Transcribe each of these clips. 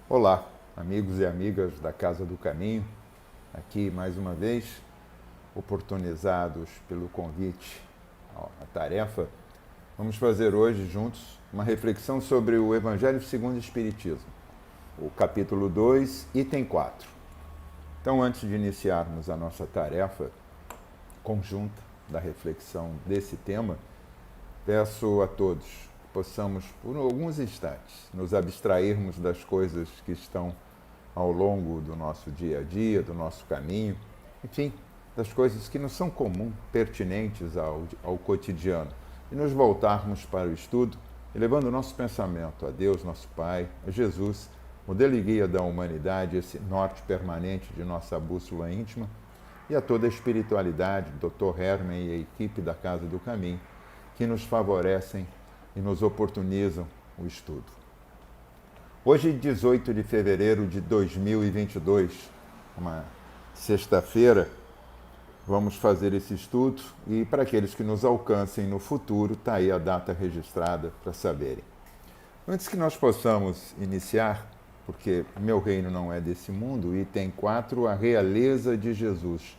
Olá, amigos e amigas da Casa do Caminho, aqui mais uma vez, oportunizados pelo convite à tarefa, vamos fazer hoje juntos uma reflexão sobre o Evangelho segundo o Espiritismo, o capítulo 2, item 4. Então, antes de iniciarmos a nossa tarefa conjunta da reflexão desse tema, peço a todos que possamos, por alguns instantes, nos abstrairmos das coisas que estão ao longo do nosso dia a dia, do nosso caminho, enfim, das coisas que não são comuns, pertinentes ao cotidiano, e nos voltarmos para o estudo, elevando o nosso pensamento a Deus, nosso Pai, a Jesus, modelo e guia da humanidade, esse norte permanente de nossa bússola íntima, e a toda a espiritualidade, Dr. Herman e a equipe da Casa do Caminho, que nos favorecem e nos oportunizam o estudo. Hoje, 18 de fevereiro de 2022, uma sexta-feira, vamos fazer esse estudo e para aqueles que nos alcancem no futuro, está aí a data registrada para saberem. Antes que nós possamos iniciar, porque meu reino não é desse mundo, item 4, a realeza de Jesus.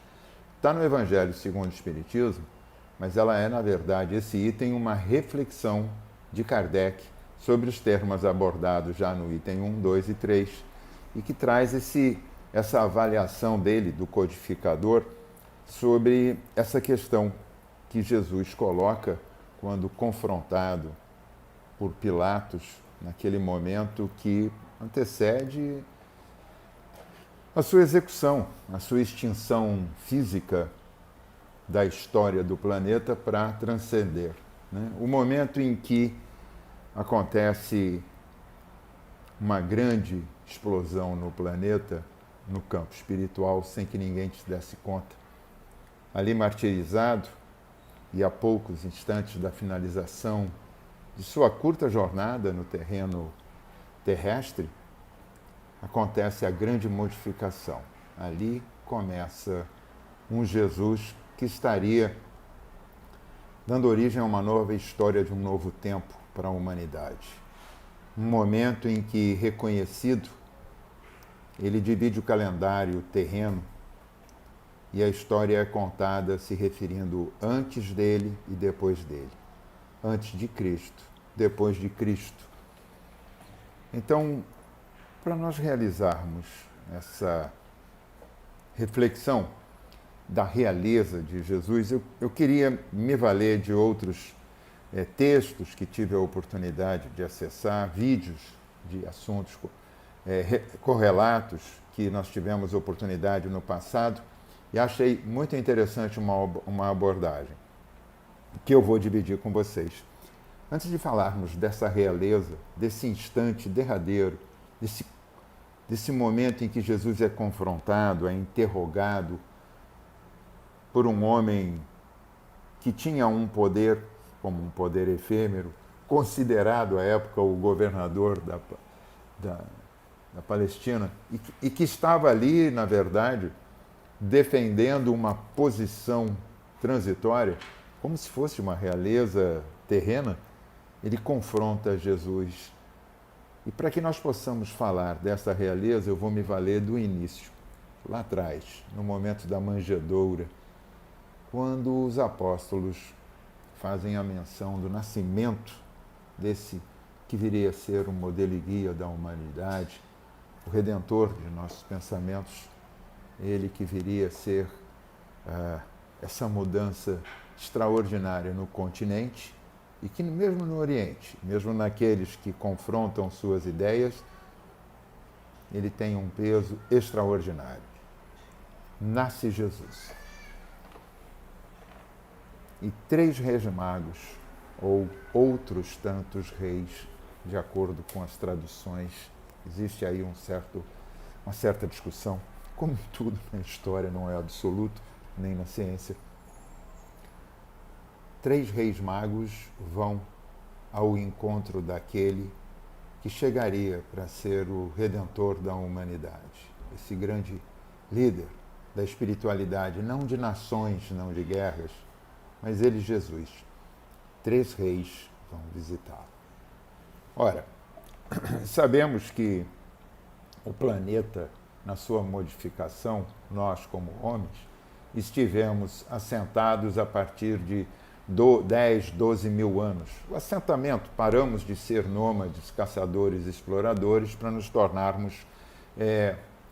Está no Evangelho segundo o Espiritismo, mas ela é, na verdade, esse item, uma reflexão de Kardec sobre os termos abordados já no item 1, 2 e 3, e que traz essa avaliação dele, do codificador, sobre essa questão que Jesus coloca quando confrontado por Pilatos, naquele momento que antecede a sua execução, a sua extinção física da história do planeta para transcender. Né? O momento em que acontece uma grande explosão no planeta, no campo espiritual, sem que ninguém se desse conta. Ali martirizado, e a poucos instantes da finalização de sua curta jornada no terreno terrestre, acontece a grande modificação. Ali começa um Jesus que estaria dando origem a uma nova história de um novo tempo para a humanidade. Um momento em que, reconhecido, ele divide o calendário terreno e a história é contada se referindo antes dele e depois dele. Antes de Cristo, depois de Cristo. Então, para nós realizarmos essa reflexão da realeza de Jesus, eu queria me valer de outros textos que tive a oportunidade de acessar, vídeos de assuntos correlatos que nós tivemos oportunidade no passado, e achei muito interessante uma abordagem que eu vou dividir com vocês. Antes de falarmos dessa realeza, desse instante derradeiro, desse momento em que Jesus é confrontado, é interrogado por um homem que tinha um poder, como um poder efêmero, considerado à época o governador da Palestina, e que estava ali, na verdade, defendendo uma posição transitória, como se fosse uma realeza terrena, ele confronta Jesus. E para que nós possamos falar dessa realeza, eu vou me valer do início, lá atrás, no momento da manjedoura, quando os apóstolos fazem a menção do nascimento desse que viria a ser um modelo e guia da humanidade, o redentor de nossos pensamentos, ele que viria a ser essa mudança extraordinária no continente e que mesmo no Oriente, mesmo naqueles que confrontam suas ideias, ele tem um peso extraordinário. Nasce Jesus. E 3 reis magos, ou outros tantos reis, de acordo com as traduções, existe aí uma certa discussão, como tudo na história não é absoluto, nem na ciência. 3 reis magos vão ao encontro daquele que chegaria para ser o redentor da humanidade, esse grande líder da espiritualidade, não de nações, não de guerras, mas ele, Jesus. 3 reis vão visitá-lo. Ora, sabemos que o planeta, na sua modificação, nós como homens, estivemos assentados a partir de 10, 12 mil anos. O assentamento, paramos de ser nômades, caçadores, exploradores, para nos tornarmos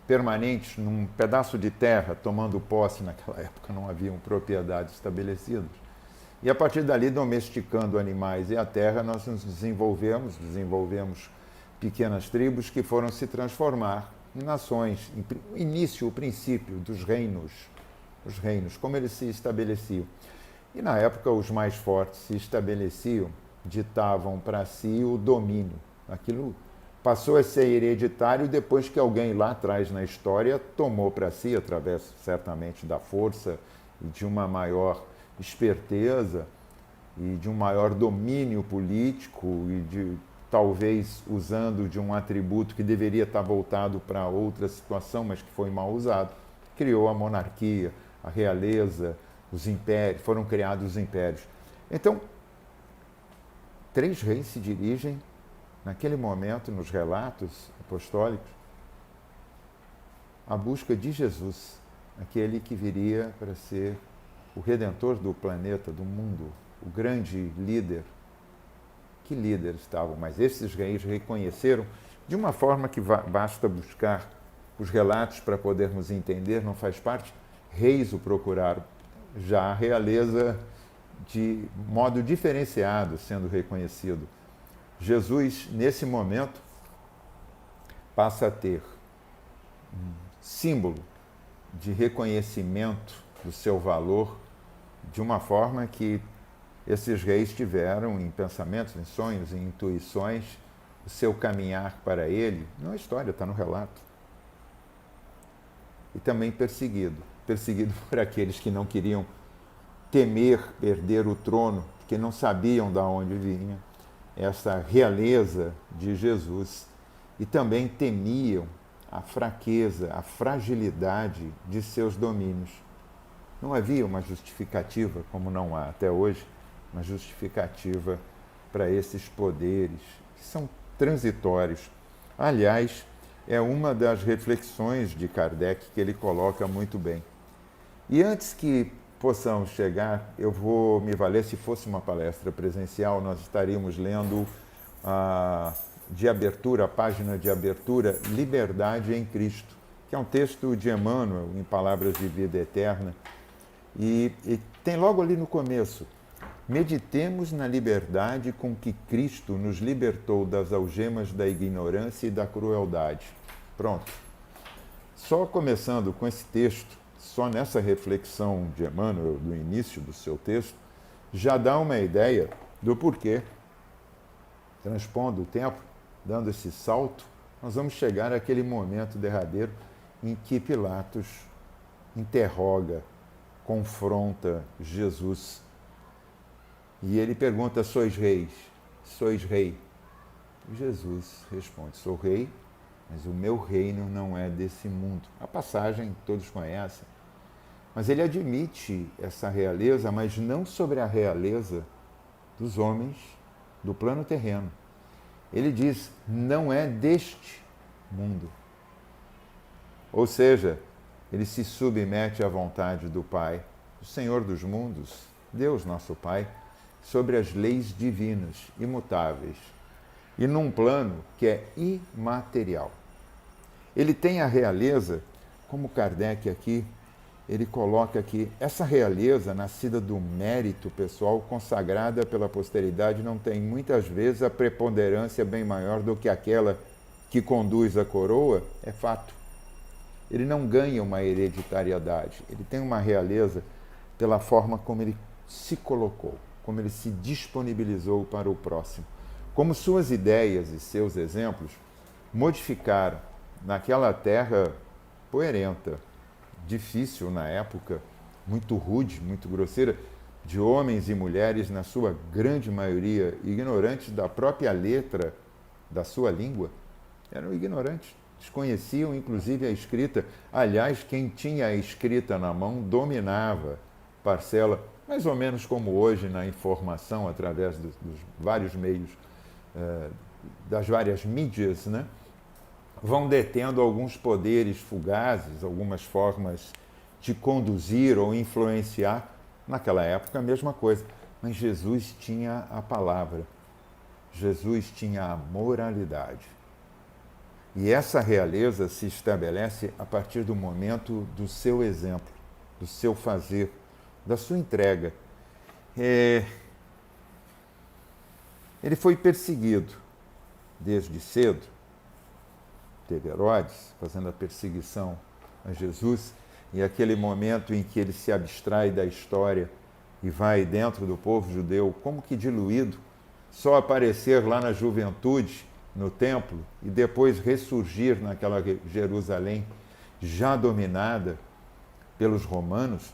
permanentes num pedaço de terra, tomando posse. Naquela época não haviam propriedades estabelecidas. E a partir dali, domesticando animais e a terra, nós nos desenvolvemos pequenas tribos que foram se transformar em nações. O início, o princípio dos reinos, os reinos, como eles se estabeleciam. E na época os mais fortes se estabeleciam, ditavam para si o domínio. Aquilo passou a ser hereditário depois que alguém lá atrás na história tomou para si, através certamente da força e de uma maior esperteza e de um maior domínio político e de talvez usando de um atributo que deveria estar voltado para outra situação, mas que foi mal usado, criou a monarquia, a realeza, os impérios, foram criados os impérios. Então, 3 reis se dirigem, naquele momento, nos relatos apostólicos, à busca de Jesus, aquele que viria para ser o redentor do planeta, do mundo, o grande líder. Que líderes estavam? Mas esses reis reconheceram, de uma forma que basta buscar os relatos para podermos entender, não faz parte, reis o procuraram, já a realeza de modo diferenciado sendo reconhecido. Jesus, nesse momento, passa a ter um símbolo de reconhecimento do seu valor de uma forma que esses reis tiveram em pensamentos, em sonhos, em intuições, o seu caminhar para ele, não é história, está no relato. E também perseguido por aqueles que não queriam temer perder o trono, porque não sabiam de onde vinha essa realeza de Jesus e também temiam a fraqueza, a fragilidade de seus domínios. Não havia uma justificativa, como não há até hoje, uma justificativa para esses poderes, que são transitórios. Aliás, é uma das reflexões de Kardec que ele coloca muito bem. E antes que possamos chegar, eu vou me valer, se fosse uma palestra presencial, nós estaríamos lendo de abertura, a página de abertura, Liberdade em Cristo, que é um texto de Emmanuel, em Palavras de Vida Eterna, e tem logo ali no começo: meditemos na liberdade com que Cristo nos libertou das algemas da ignorância e da crueldade. Pronto. Só começando com esse texto, só nessa reflexão de Emmanuel, do início do seu texto, já dá uma ideia do porquê. Transpondo o tempo, dando esse salto, nós vamos chegar àquele momento derradeiro em que Pilatos interroga, confronta Jesus. E ele pergunta: sois reis? Sois rei? E Jesus responde: sou rei, mas o meu reino não é desse mundo. A passagem todos conhecem. Mas ele admite essa realeza, mas não sobre a realeza dos homens do plano terreno. Ele diz: não é deste mundo. Ou seja, ele se submete à vontade do Pai, do Senhor dos mundos, Deus nosso Pai, sobre as leis divinas, imutáveis, e num plano que é imaterial. Ele tem a realeza, como Kardec aqui, ele coloca aqui, essa realeza nascida do mérito pessoal, consagrada pela posteridade, não tem muitas vezes a preponderância bem maior do que aquela que conduz a coroa, é fato. Ele não ganha uma hereditariedade, ele tem uma realeza pela forma como ele se colocou, como ele se disponibilizou para o próximo, como suas ideias e seus exemplos modificaram naquela terra poerenta, difícil na época, muito rude, muito grosseira, de homens e mulheres, na sua grande maioria, ignorantes da própria letra da sua língua, eram ignorantes, desconheciam inclusive a escrita. Aliás, quem tinha a escrita na mão dominava parcela, mais ou menos como hoje na informação, através dos vários meios, das várias mídias, né? vão detendo alguns poderes fugazes, algumas formas de conduzir ou influenciar. Naquela época, a mesma coisa. Mas Jesus tinha a palavra. Jesus tinha a moralidade. E essa realeza se estabelece a partir do momento do seu exemplo, do seu fazer, da sua entrega. Ele foi perseguido desde cedo. Teve Herodes fazendo a perseguição a Jesus, e aquele momento em que ele se abstrai da história e vai dentro do povo judeu, como que diluído, só aparecer lá na juventude, no templo, e depois ressurgir naquela Jerusalém já dominada pelos romanos,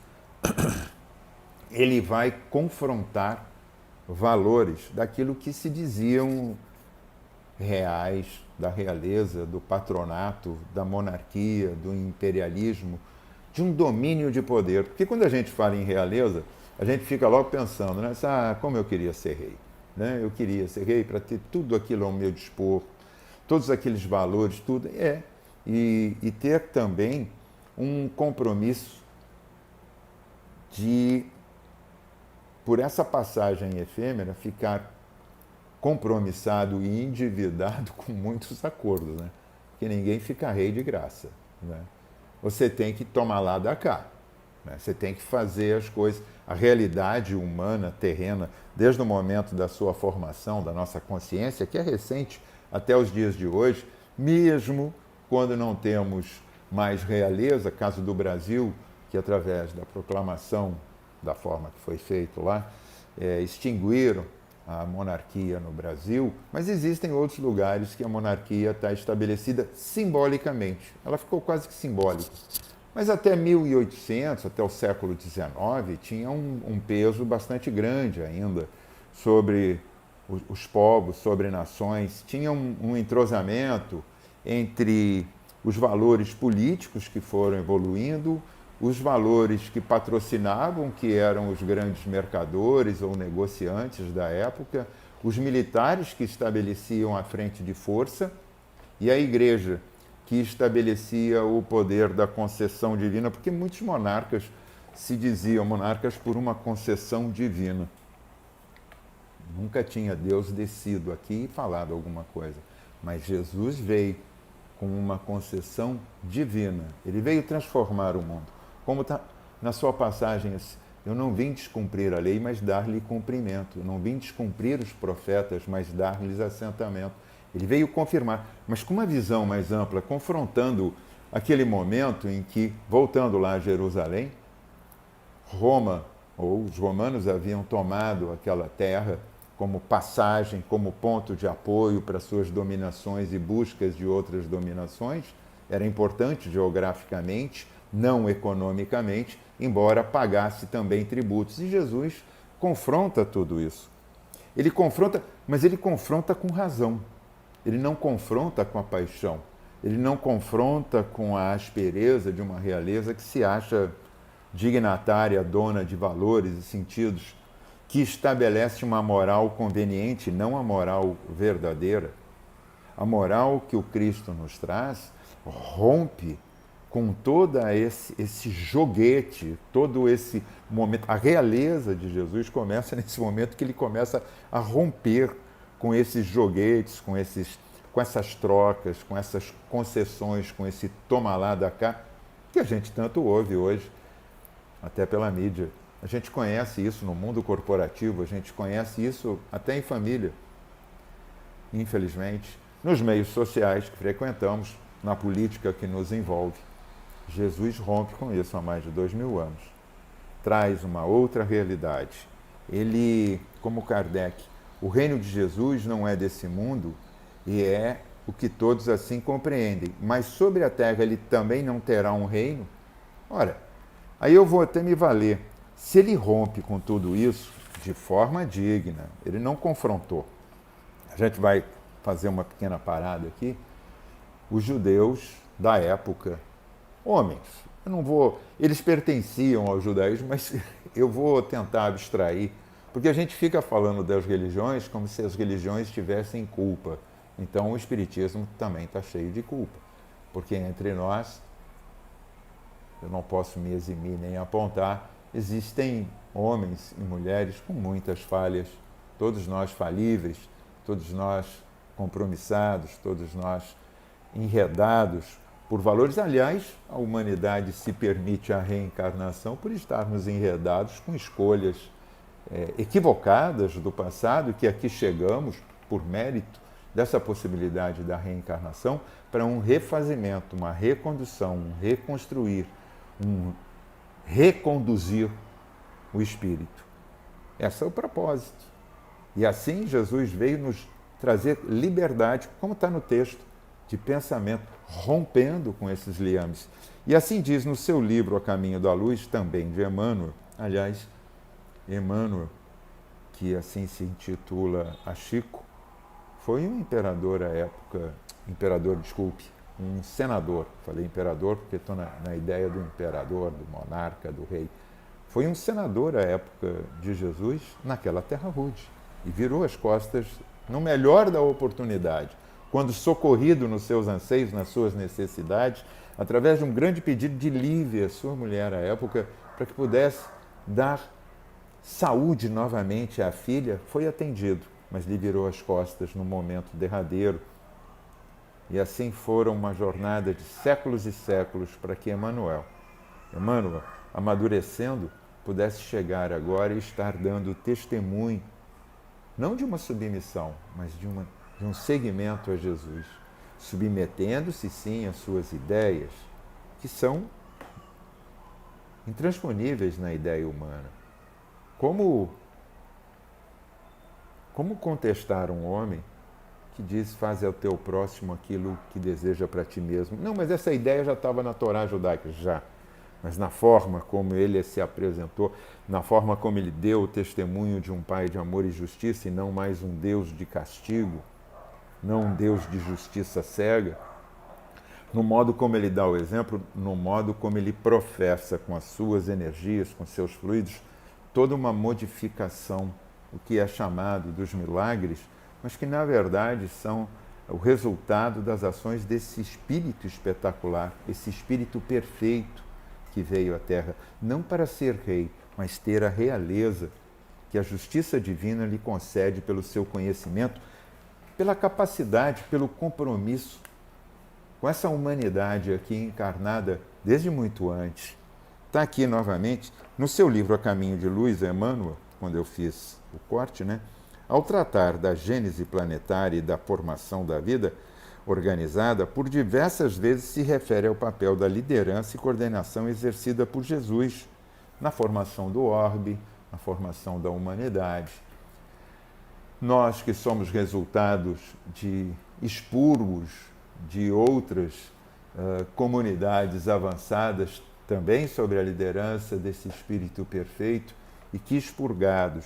ele vai confrontar valores daquilo que se diziam reais, da realeza, do patronato, da monarquia, do imperialismo, de um domínio de poder. Porque quando a gente fala em realeza, a gente fica logo pensando, né? Como eu queria ser rei. Né? Eu queria ser rei para ter tudo aquilo ao meu dispor, todos aqueles valores, tudo. E ter também um compromisso de, por essa passagem efêmera, ficar compromissado e endividado com muitos acordos, né? Porque ninguém fica rei de graça, né? Você tem que tomar lá da cá, né? Você tem que fazer as coisas. A realidade humana, terrena, desde o momento da sua formação, da nossa consciência, que é recente até os dias de hoje, mesmo quando não temos mais realeza, caso do Brasil, que através da proclamação da forma que foi feito lá, extinguiram a monarquia no Brasil, mas existem outros lugares que a monarquia está estabelecida simbolicamente. Ela ficou quase que simbólica. Mas até 1800, até o século XIX, tinha um peso bastante grande ainda sobre os povos, sobre nações. Tinha um entrosamento entre os valores políticos que foram evoluindo, os valores que patrocinavam, que eram os grandes mercadores ou negociantes da época, os militares que estabeleciam a frente de força e a igreja que estabelecia o poder da concessão divina, porque muitos monarcas se diziam monarcas por uma concessão divina. Nunca tinha Deus descido aqui e falado alguma coisa, mas Jesus veio com uma concessão divina. Ele veio transformar o mundo. Como está na sua passagem, eu não vim descumprir a lei, mas dar-lhe cumprimento. Eu não vim descumprir os profetas, mas dar-lhes assentamento. Ele veio confirmar, mas com uma visão mais ampla, confrontando aquele momento em que, voltando lá a Jerusalém, Roma, ou os romanos haviam tomado aquela terra como passagem, como ponto de apoio para suas dominações e buscas de outras dominações. Era importante geograficamente, não economicamente, embora pagasse também tributos. E Jesus confronta tudo isso. Ele confronta, mas ele confronta com razão. Ele não confronta com a paixão. Ele não confronta com a aspereza de uma realeza que se acha dignatária, dona de valores e sentidos, que estabelece uma moral conveniente, não a moral verdadeira. A moral que o Cristo nos traz rompe com todo esse joguete, todo esse momento. A realeza de Jesus começa nesse momento que ele começa a romper com esses joguetes, com essas trocas, com essas concessões, com esse toma lá da cá, que a gente tanto ouve hoje, até pela mídia. A gente conhece isso no mundo corporativo, a gente conhece isso até em família, infelizmente, nos meios sociais que frequentamos, na política que nos envolve. Jesus rompe com isso há mais de 2000 anos. Traz uma outra realidade. Ele, como Kardec, o reino de Jesus não é desse mundo e é o que todos assim compreendem. Mas sobre a terra ele também não terá um reino? Ora, aí eu vou até me valer. Se ele rompe com tudo isso de forma digna, ele não confrontou. A gente vai fazer uma pequena parada aqui. Os judeus da época, homens, eu não vou, eles pertenciam ao judaísmo, mas eu vou tentar abstrair, porque a gente fica falando das religiões como se as religiões tivessem culpa. Então o Espiritismo também está cheio de culpa, porque entre nós, eu não posso me eximir nem apontar, existem homens e mulheres com muitas falhas, todos nós falíveis, todos nós compromissados, todos nós enredados por valores. Aliás, a humanidade se permite a reencarnação por estarmos enredados com escolhas equivocadas do passado, que aqui chegamos por mérito dessa possibilidade da reencarnação para um refazimento, uma recondução, um reconstruir, um reconduzir o espírito. Esse é o propósito. E assim Jesus veio nos trazer liberdade, como está no texto, de pensamento, rompendo com esses liames. E assim diz no seu livro A Caminho da Luz, também de Emmanuel, aliás, Emmanuel, que assim se intitula a Chico, foi um imperador à época, um senador, falei imperador porque estou na ideia do imperador, do monarca, do rei. Foi um senador à época de Jesus naquela terra rude e virou as costas no melhor da oportunidade, quando socorrido nos seus anseios, nas suas necessidades, através de um grande pedido de Lívia, sua mulher à época, para que pudesse dar saúde novamente à filha, foi atendido, mas lhe virou as costas no momento derradeiro. E assim foram uma jornada de séculos e séculos para que Emmanuel, amadurecendo, pudesse chegar agora e estar dando testemunho, não de uma submissão, mas de um seguimento a Jesus, submetendo-se sim às suas ideias, que são intransponíveis na ideia humana. Como contestar um homem que diz, faz ao teu próximo aquilo que deseja para ti mesmo? Não, mas essa ideia já estava na Torá judaica, já. Mas na forma como ele se apresentou, na forma como ele deu o testemunho de um pai de amor e justiça e não mais um Deus de castigo, não um Deus de justiça cega, no modo como ele dá o exemplo, no modo como ele professa com as suas energias, com seus fluidos, toda uma modificação, o que é chamado dos milagres, mas que na verdade são o resultado das ações desse espírito espetacular, esse espírito perfeito que veio à Terra, não para ser rei, mas ter a realeza que a justiça divina lhe concede pelo seu conhecimento, pela capacidade, pelo compromisso com essa humanidade aqui encarnada desde muito antes. Está aqui novamente, no seu livro A Caminho de Luz, Emmanuel, quando eu fiz o corte, ao tratar da gênese planetária e da formação da vida organizada, por diversas vezes se refere ao papel da liderança e coordenação exercida por Jesus na formação do orbe, na formação da humanidade. Nós que somos resultados de expurgos de outras comunidades avançadas, também sobre a liderança desse espírito perfeito, e que expurgados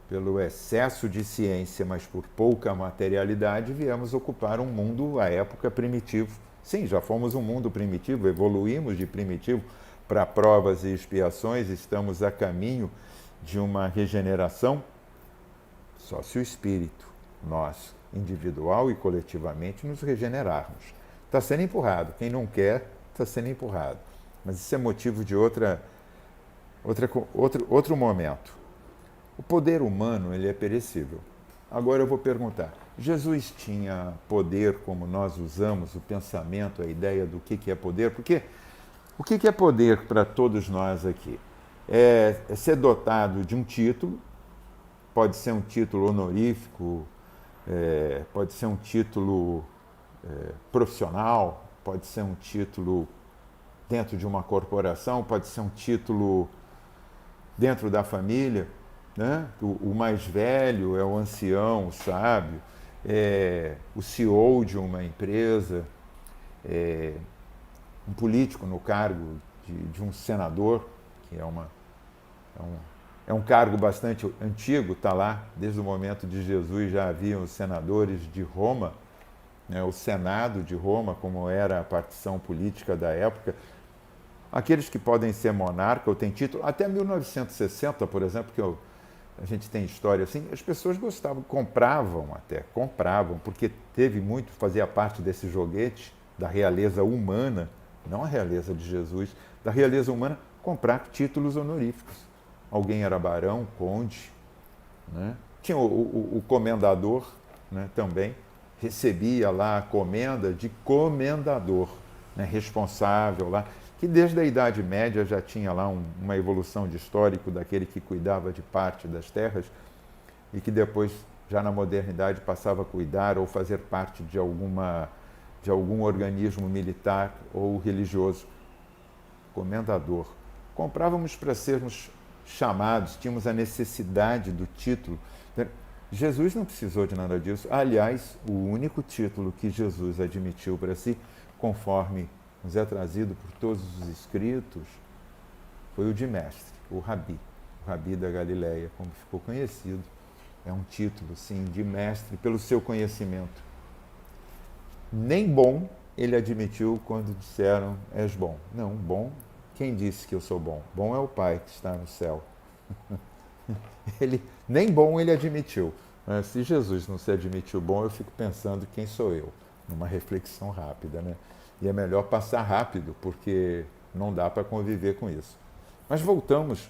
pelo excesso de ciência, mas por pouca materialidade, viemos ocupar um mundo à época primitivo. Sim, já fomos um mundo primitivo, evoluímos de primitivo para provas e expiações, estamos a caminho de uma regeneração. Só se o espírito, nós, individual e coletivamente, nos regenerarmos. Está sendo empurrado. Quem não quer, está sendo empurrado. Mas isso é motivo de outro momento. O poder humano, ele é perecível. Agora eu vou perguntar, Jesus tinha poder como nós usamos o pensamento, a ideia do que é poder? Porque o que é poder para todos nós aqui? É ser dotado de um título, pode ser um título honorífico, pode ser um título profissional, pode ser um título dentro de uma corporação, pode ser um título dentro da família, né? O mais velho é o ancião, o sábio, o CEO de uma empresa, um político no cargo de um senador, que é um cargo bastante antigo, está lá, desde o momento de Jesus já haviam os senadores de Roma, né, o Senado de Roma, como era a partição política da época. Aqueles que podem ser monarca ou têm título, até 1960, por exemplo, que eu a gente tem história assim, as pessoas gostavam, compravam, porque teve muito, fazia parte desse joguete da realeza humana, não a realeza de Jesus, da realeza humana, comprar títulos honoríficos. Alguém era barão, conde, né? Tinha o comendador, né, também, recebia lá a comenda de comendador, né, responsável lá, que desde a Idade Média já tinha lá uma evolução de histórico daquele que cuidava de parte das terras e que depois, já na modernidade, passava a cuidar ou fazer parte de algum organismo militar ou religioso. Comendador. Comprávamos para sermos chamados, tínhamos a necessidade do título. Jesus não precisou de nada disso. Aliás, o único título que Jesus admitiu para si, conforme nos é trazido por todos os escritos, foi o de mestre, o Rabi da Galileia, como ficou conhecido. É um título, sim, de mestre pelo seu conhecimento. Nem bom ele admitiu quando disseram, és bom. Não, bom, quem disse que eu sou bom? Bom é o Pai que está no céu. Nem bom ele admitiu. Mas se Jesus não se admitiu bom, eu fico pensando quem sou eu, numa reflexão rápida, né? E é melhor passar rápido, porque não dá para conviver com isso. Mas voltamos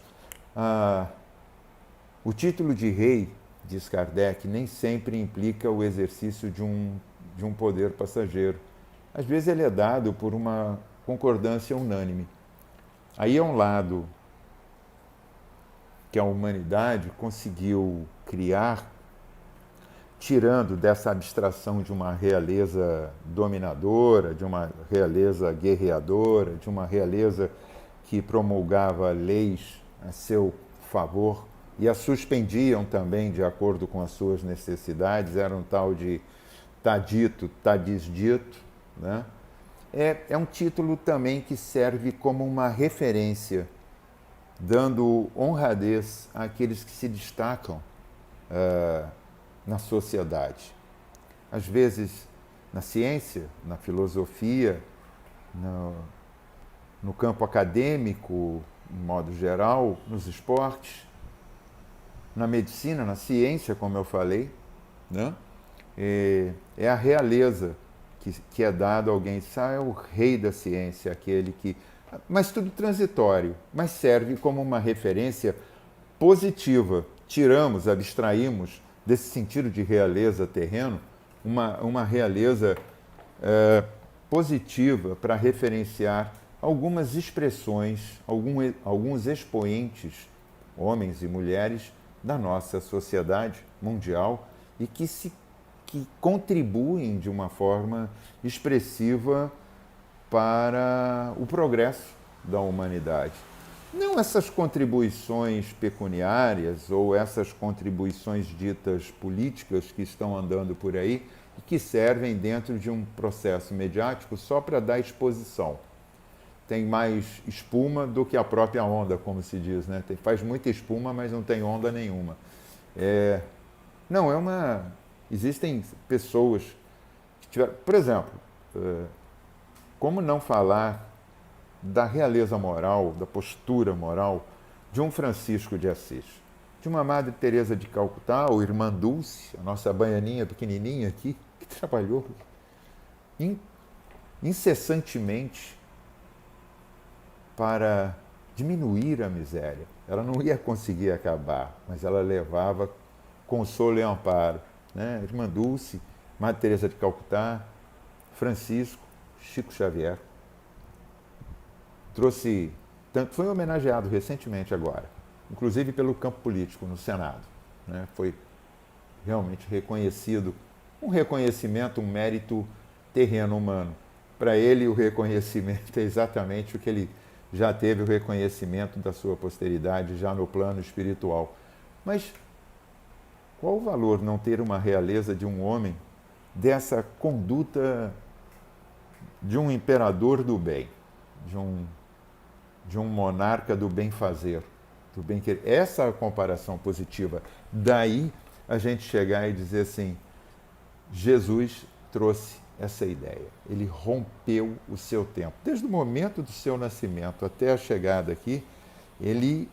o título de rei, diz Kardec, nem sempre implica o exercício de um poder passageiro. Às vezes ele é dado por uma concordância unânime. Aí é um lado que a humanidade conseguiu criar, tirando dessa abstração de uma realeza dominadora, de uma realeza guerreadora, de uma realeza que promulgava leis a seu favor e a suspendiam também de acordo com as suas necessidades, era um tal de tá dito, tá desdito, né? É um título também que serve como uma referência, dando honradez àqueles que se destacam na sociedade. Às vezes, na ciência, na filosofia, no campo acadêmico, de modo geral, nos esportes, na medicina, na ciência, como eu falei, né? É a realeza que é dado a alguém, é o rei da ciência, aquele que... Mas tudo transitório, mas serve como uma referência positiva. Tiramos, abstraímos desse sentido de realeza terreno, uma realeza positiva para referenciar algumas expressões, alguns expoentes, homens e mulheres, da nossa sociedade mundial e que contribuem de uma forma expressiva para o progresso da humanidade. Não essas contribuições pecuniárias ou essas contribuições ditas políticas que estão andando por aí e que servem dentro de um processo mediático só para dar exposição. Tem mais espuma do que a própria onda, como se diz, né? Faz muita espuma, mas não tem onda nenhuma. Existem pessoas que tiveram... Por exemplo, como não falar da realeza moral, da postura moral de um Francisco de Assis, de uma Madre Teresa de Calcutá, ou Irmã Dulce, a nossa baianinha pequenininha aqui, que trabalhou incessantemente para diminuir a miséria. Ela não ia conseguir acabar, mas ela levava consolo e amparo, né? Irmã Dulce, Madre Teresa de Calcutá, Francisco, Chico Xavier. Foi homenageado recentemente agora, inclusive pelo campo político no Senado, né? Foi realmente reconhecido, um reconhecimento, um mérito terreno humano. Para ele, o reconhecimento é exatamente o que ele já teve, o reconhecimento da sua posteridade, já no plano espiritual. Mas qual o valor não ter uma realeza de um homem dessa conduta de um imperador do bem, de um monarca do bem-fazer, do bem-querer? Essa é a comparação positiva. Daí a gente chegar e dizer assim, Jesus trouxe essa ideia. Ele rompeu o seu tempo. Desde o momento do seu nascimento até a chegada aqui, ele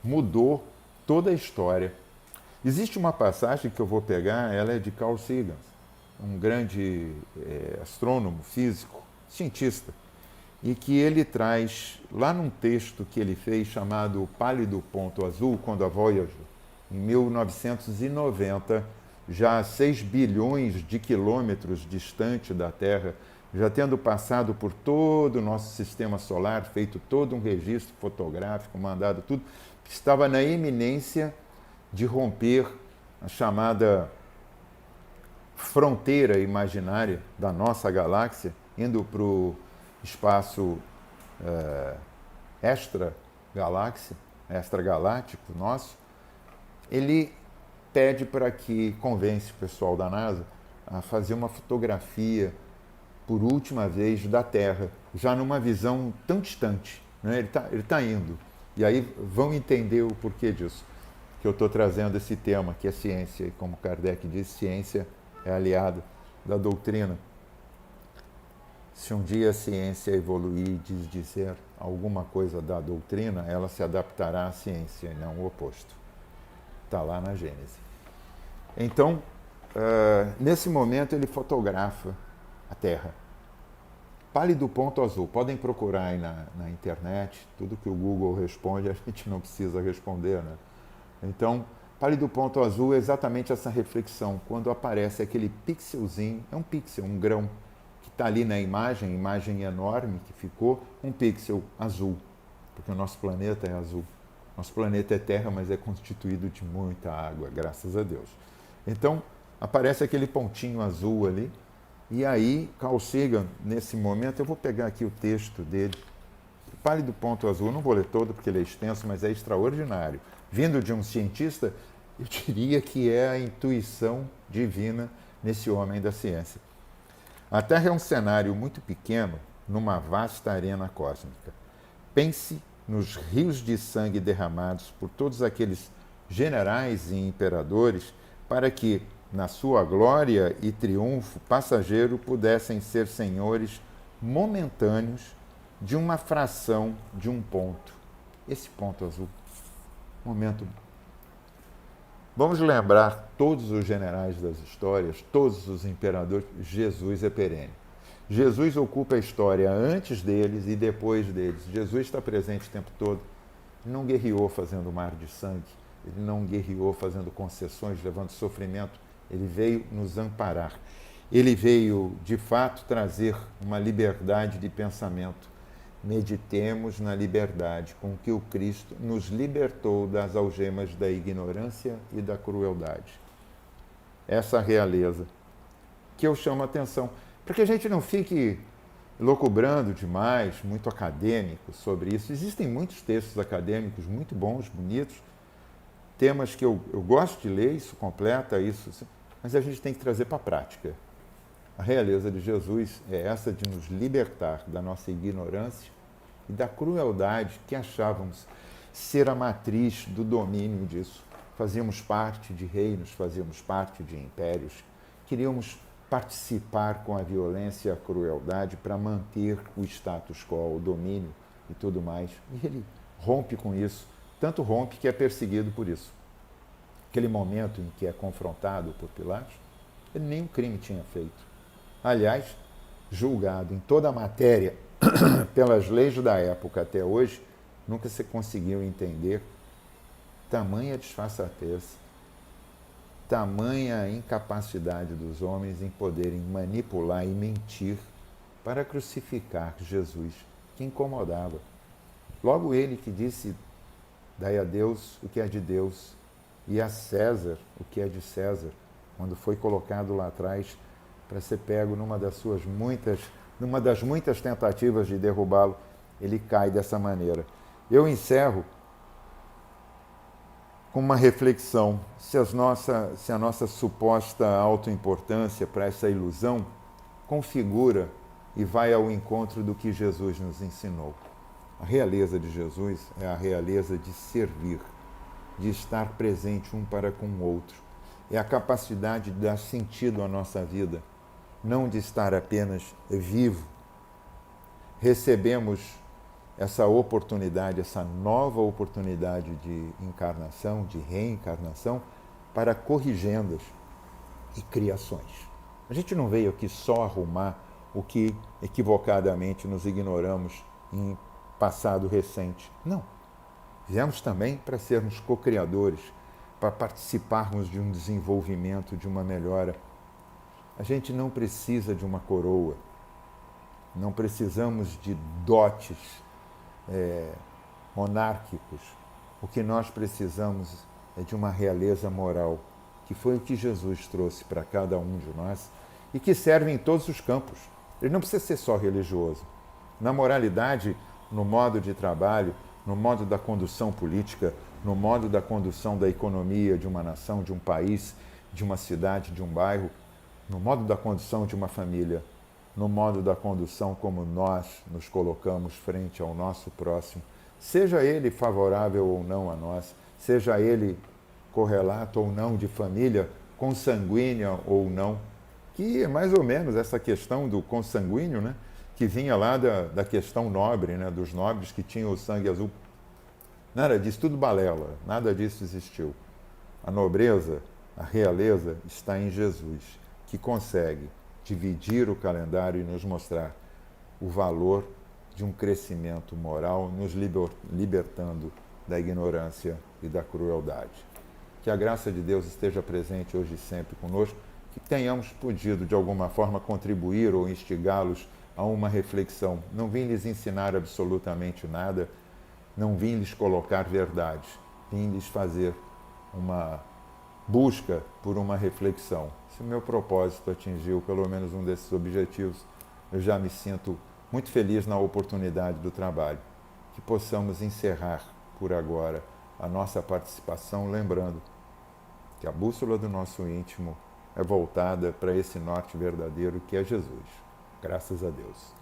mudou toda a história. Existe uma passagem que eu vou pegar, ela é de Carl Sagan, um grande astrônomo, físico, cientista, e que ele traz, lá num texto que ele fez chamado Pálido Ponto Azul, quando a Voyager, em 1990, já a 6 bilhões de quilômetros distante da Terra, já tendo passado por todo o nosso sistema solar, feito todo um registro fotográfico, mandado tudo, estava na iminência de romper a chamada fronteira imaginária da nossa galáxia, indo para o espaço extragaláctico nosso. Ele pede para que convence o pessoal da NASA a fazer uma fotografia por última vez da Terra, já numa visão tão distante, né? Ele tá indo. E aí vão entender o porquê disso, que eu estou trazendo esse tema, que é ciência, e como Kardec disse, ciência é aliada da doutrina. Se um dia a ciência evoluir e desdizer alguma coisa da doutrina, ela se adaptará à ciência, e não o oposto. Está lá na Gênese. Então, nesse momento, ele fotografa a Terra. Pálido ponto azul. Podem procurar aí na internet, tudo que o Google responde, a gente não precisa responder, né? Então, pálido ponto azul é exatamente essa reflexão, quando aparece aquele pixelzinho, é um pixel, um grão, que está ali na imagem enorme que ficou, um pixel azul, porque o nosso planeta é azul. Nosso planeta é Terra, mas é constituído de muita água, graças a Deus. Então, aparece aquele pontinho azul ali, e aí Carl Sagan, nesse momento, eu vou pegar aqui o texto dele, Pálido Ponto Azul, não vou ler todo porque ele é extenso, mas é extraordinário. Vindo de um cientista, eu diria que é a intuição divina nesse homem da ciência. A Terra é um cenário muito pequeno numa vasta arena cósmica. Pense nos rios de sangue derramados por todos aqueles generais e imperadores para que, na sua glória e triunfo passageiro, pudessem ser senhores momentâneos de uma fração de um ponto. Esse ponto azul. Momento. Vamos lembrar todos os generais das histórias, todos os imperadores. Jesus é perene. Jesus ocupa a história antes deles e depois deles. Jesus está presente o tempo todo. Ele não guerreou fazendo mar de sangue. Ele não guerreou fazendo concessões, levando sofrimento. Ele veio nos amparar. Ele veio, de fato, trazer uma liberdade de pensamento. Meditemos na liberdade com que o Cristo nos libertou das algemas da ignorância e da crueldade. Essa realeza que eu chamo a atenção, para que a gente não fique locubrando demais, muito acadêmico sobre isso. Existem muitos textos acadêmicos muito bons, bonitos, temas que eu gosto de ler, isso completa, isso, mas a gente tem que trazer para a prática. A realeza de Jesus é essa de nos libertar da nossa ignorância e da crueldade que achávamos ser a matriz do domínio disso. Fazíamos parte de reinos, fazíamos parte de impérios, queríamos participar com a violência e a crueldade para manter o status quo, o domínio e tudo mais. E ele rompe com isso, tanto rompe que é perseguido por isso. Aquele momento em que é confrontado por Pilatos, ele nem um crime tinha feito. Aliás, julgado em toda a matéria pelas leis da época até hoje, nunca se conseguiu entender tamanha disfarçatez, tamanha incapacidade dos homens em poderem manipular e mentir para crucificar Jesus, que incomodava. Logo ele que disse, dai a Deus o que é de Deus e a César o que é de César, quando foi colocado lá atrás para ser pego numa das muitas tentativas de derrubá-lo, ele cai dessa maneira. Eu encerro com uma reflexão, se a nossa suposta autoimportância para essa ilusão configura e vai ao encontro do que Jesus nos ensinou. A realeza de Jesus é a realeza de servir, de estar presente um para com o outro. É a capacidade de dar sentido à nossa vida, não de estar apenas vivo. Recebemos essa oportunidade, essa nova oportunidade de encarnação, de reencarnação, para corrigendas e criações. A gente não veio aqui só arrumar o que equivocadamente nos ignoramos em passado recente. Não. Viemos também para sermos co-criadores, para participarmos de um desenvolvimento, de uma melhora. A gente não precisa de uma coroa, não precisamos de dotes monárquicos. O que nós precisamos é de uma realeza moral, que foi o que Jesus trouxe para cada um de nós e que serve em todos os campos. Ele não precisa ser só religioso. Na moralidade, no modo de trabalho, no modo da condução política, no modo da condução da economia de uma nação, de um país, de uma cidade, de um bairro, no modo da condução de uma família, no modo da condução como nós nos colocamos frente ao nosso próximo, seja ele favorável ou não a nós, seja ele correlato ou não de família, consanguínea ou não, que é mais ou menos essa questão do consanguíneo, né? Que vinha lá da questão nobre, né? Dos nobres que tinham o sangue azul. Nada disso, tudo balela, nada disso existiu. A nobreza, a realeza está em Jesus, que consegue dividir o calendário e nos mostrar o valor de um crescimento moral, nos libertando da ignorância e da crueldade. Que a graça de Deus esteja presente hoje e sempre conosco, que tenhamos podido, de alguma forma, contribuir ou instigá-los a uma reflexão. Não vim lhes ensinar absolutamente nada, não vim lhes colocar verdades, vim lhes fazer uma busca por uma reflexão. Se o meu propósito atingiu pelo menos um desses objetivos, eu já me sinto muito feliz na oportunidade do trabalho. Que possamos encerrar por agora a nossa participação, lembrando que a bússola do nosso íntimo é voltada para esse norte verdadeiro que é Jesus. Graças a Deus.